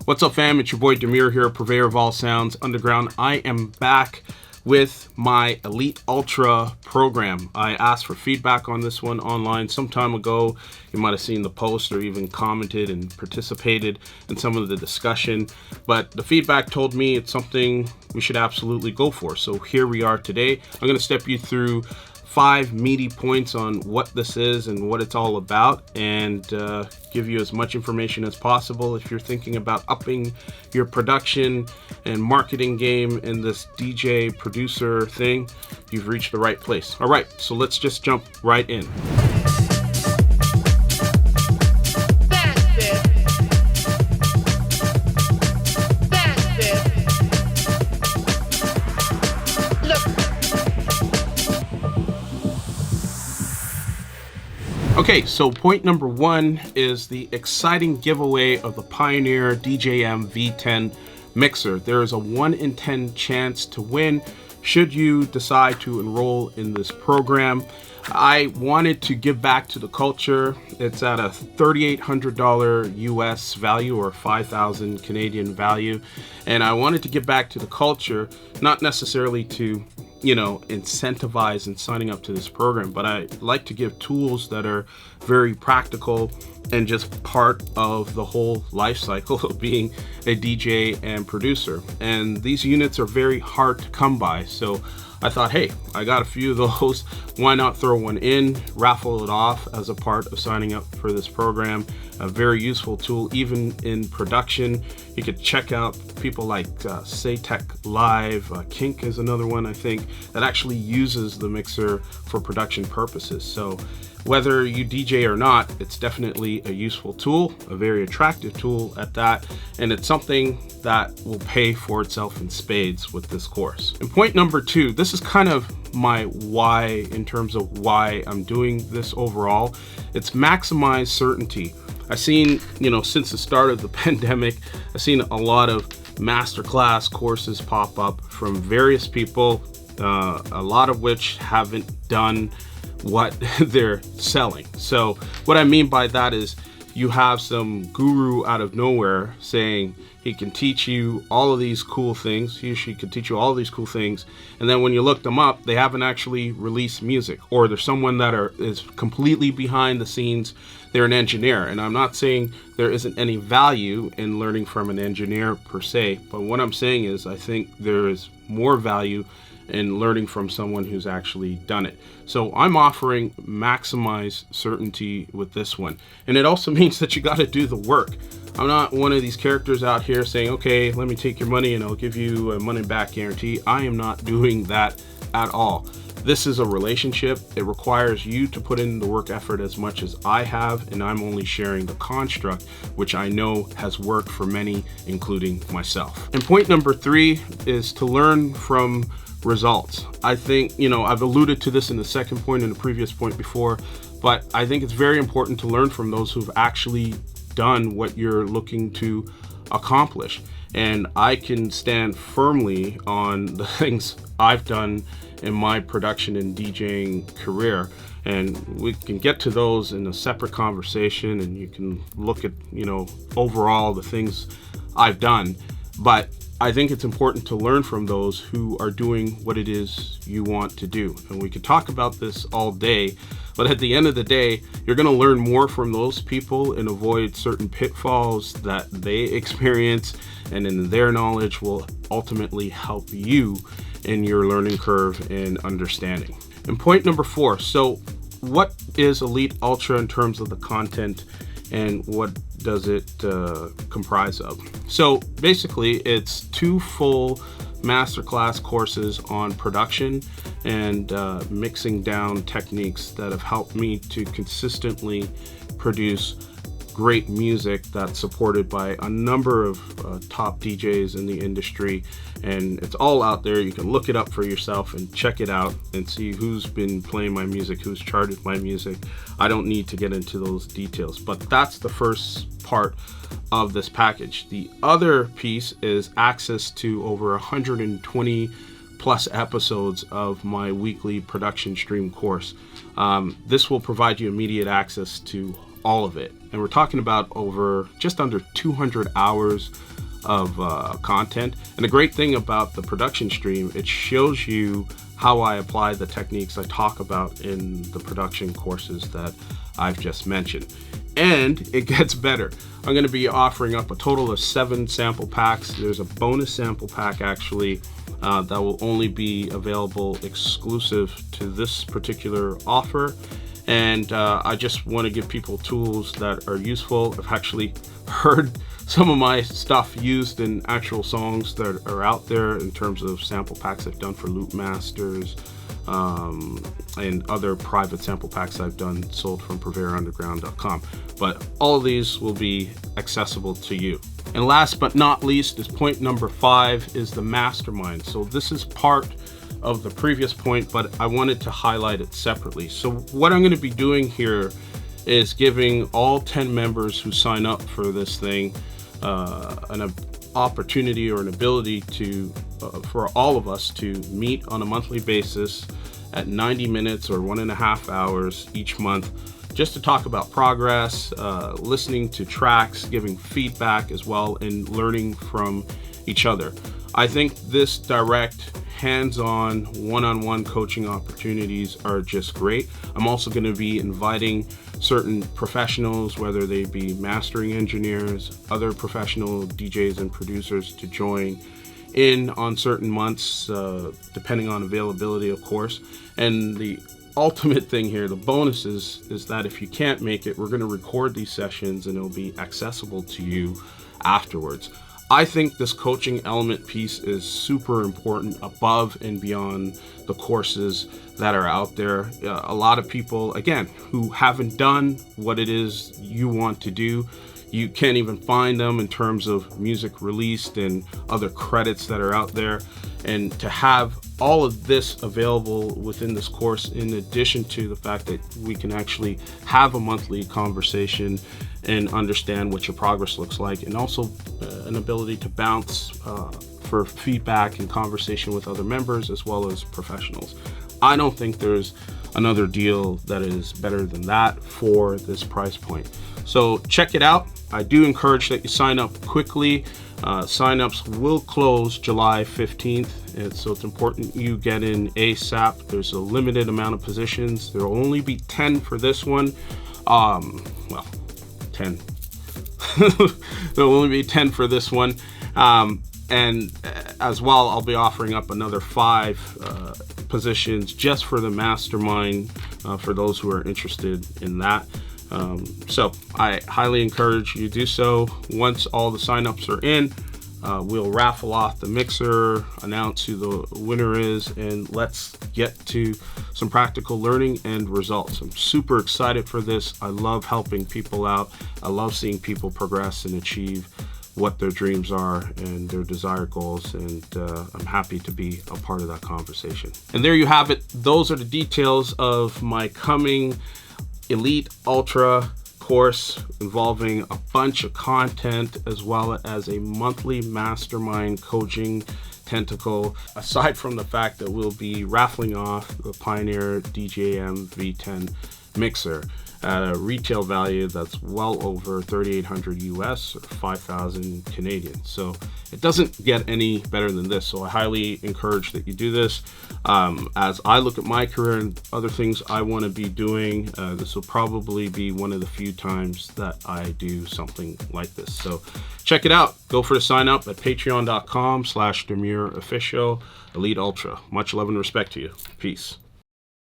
What's up, fam? It's your boy Demuir here, purveyor of all sounds underground. I am back with my Elite Ultra program. I asked for feedback on this one online some time ago. You might have seen the post or even commented and participated in some of the discussion, but the feedback told me it's something we should absolutely go for. So here we are today. I'm going to step you through 5 meaty points on what this is and what it's all about, and give you as much information as possible. If you're thinking about upping your production and marketing game in this DJ producer thing, you've reached the right place. All right, so let's just jump right in. Okay, so point number 1 is the exciting giveaway of the Pioneer DJM V10 mixer. There is a 1 in 10 chance to win should you decide to enroll in this program. I wanted to give back to the culture. It's at a $3,800 US value, or 5,000 Canadian value. And I wanted to give back to the culture, not necessarily to incentivize in signing up to this program, but I like to give tools that are very practical and just part of the whole life cycle of being a DJ and producer. And these units are very hard to come by. So I thought, hey, I got a few of those. Why not throw one in, raffle it off as a part of signing up for this program? A very useful tool, even in production. You could check out people like Saytech Live. Kink is another one, I think, that actually uses the mixer for production purposes. So whether you DJ or not, it's definitely a useful tool, a very attractive tool at that, and it's something that will pay for itself in spades with this course. And point number 2, this is kind of my why in terms of why I'm doing this overall. It's maximize certainty. I've seen, since the start of the pandemic, I've seen a lot of masterclass courses pop up from various people, a lot of which haven't done what they're selling. So what I mean by that is you have some guru out of nowhere saying he can teach you all of these cool things. He or she can teach you all of these cool things. And then when you look them up, they haven't actually released music, or there's someone that is completely behind the scenes. They're an engineer. And I'm not saying there isn't any value in learning from an engineer per se, but what I'm saying is I think there is more value in learning from someone who's actually done it. So I'm offering maximize certainty with this one. And it also means that you got to do the work. I'm not one of these characters out here saying, okay, let me take your money and I'll give you a money back guarantee. I am not doing that at all. This is a relationship. It requires you to put in the work effort as much as I have, and I'm only sharing the construct, which I know has worked for many, including myself. And point number 3 is to learn from results. I think, I've alluded to this in the second point and the previous point before, but I think it's very important to learn from those who've actually done what you're looking to accomplish. And I can stand firmly on the things I've done in my production and DJing career. And we can get to those in a separate conversation, and you can look at, overall the things I've done. But I think it's important to learn from those who are doing what it is you want to do. And we could talk about this all day, but at the end of the day, you're going to learn more from those people and avoid certain pitfalls that they experience, and then their knowledge will ultimately help you in your learning curve and understanding. And point number 4, so what is Elite Ultra in terms of the content, and what does it comprise of? So basically, it's 2 full masterclass courses on production and mixing down techniques that have helped me to consistently produce great music that's supported by a number of top DJs in the industry. And it's all out there. You can look it up for yourself and check it out and see who's been playing my music, who's charted my music. I don't need to get into those details, but that's the first part of this package. The other piece is access to over 120 plus episodes of my weekly production stream course. This will provide you immediate access to all of it. And we're talking about over just under 200 hours content. And the great thing about the production stream, it shows you how I apply the techniques I talk about in the production courses that I've just mentioned. And it gets better. I'm going to be offering up a total of 7 sample packs. There's a bonus sample pack actually that will only be available exclusive to this particular offer. And I just want to give people tools that are useful. I've actually heard some of my stuff used in actual songs that are out there in terms of sample packs I've done for Loop Masters and other private sample packs I've done sold from PurveyorsUnderground.com. But all of these will be accessible to you. And last but not least is point number 5 is the Mastermind. So this is part of the previous point, but I wanted to highlight it separately. So what I'm going to be doing here is giving all 10 members who sign up for this thing an opportunity or an ability to for all of us to meet on a monthly basis at 90 minutes or 1.5 hours each month, just to talk about progress, listening to tracks, giving feedback as well, and learning from each other. I think this direct, hands-on, one-on-one coaching opportunities are just great. I'm also going to be inviting certain professionals, whether they be mastering engineers, other professional DJs and producers, to join in on certain months, depending on availability, of course. And the ultimate thing here, the bonus is that if you can't make it, we're going to record these sessions and it'll be accessible to you afterwards. I think this coaching element piece is super important above and beyond the courses that are out there. A lot of people, again, who haven't done what it is you want to do, you can't even find them in terms of music released and other credits that are out there. And to have all of this available within this course, in addition to the fact that we can actually have a monthly conversation and understand what your progress looks like, and also an ability to bounce for feedback and conversation with other members as well as professionals. I don't think there's another deal that is better than that for this price point. So check it out. I do encourage that you sign up quickly. Sign-ups will close July 15th, and so it's important you get in ASAP. There's a limited amount of positions. There will only be 10 for this one. 10. There will only be 10 for this one. And as well, I'll be offering up another 5 positions just for the Mastermind for those who are interested in that. So I highly encourage you to do so. Once all the signups are in, we'll raffle off the mixer, announce who the winner is, and let's get to some practical learning and results. I'm super excited for this. I love helping people out. I love seeing people progress and achieve what their dreams are and their desired goals, and I'm happy to be a part of that conversation. And there you have it. Those are the details of my coming Elite Ultra course involving a bunch of content as well as a monthly Mastermind coaching tentacle, aside from the fact that we'll be raffling off the Pioneer DJM V10 mixer at a retail value that's well over 3,800 US or 5,000 Canadian. So it doesn't get any better than this. So I highly encourage that you do this. As I look at my career and other things I want to be doing, this will probably be one of the few times that I do something like this. So check it out. Go for the sign up at patreon.com/Demuir Official Elite Ultra. Much love and respect to you. Peace.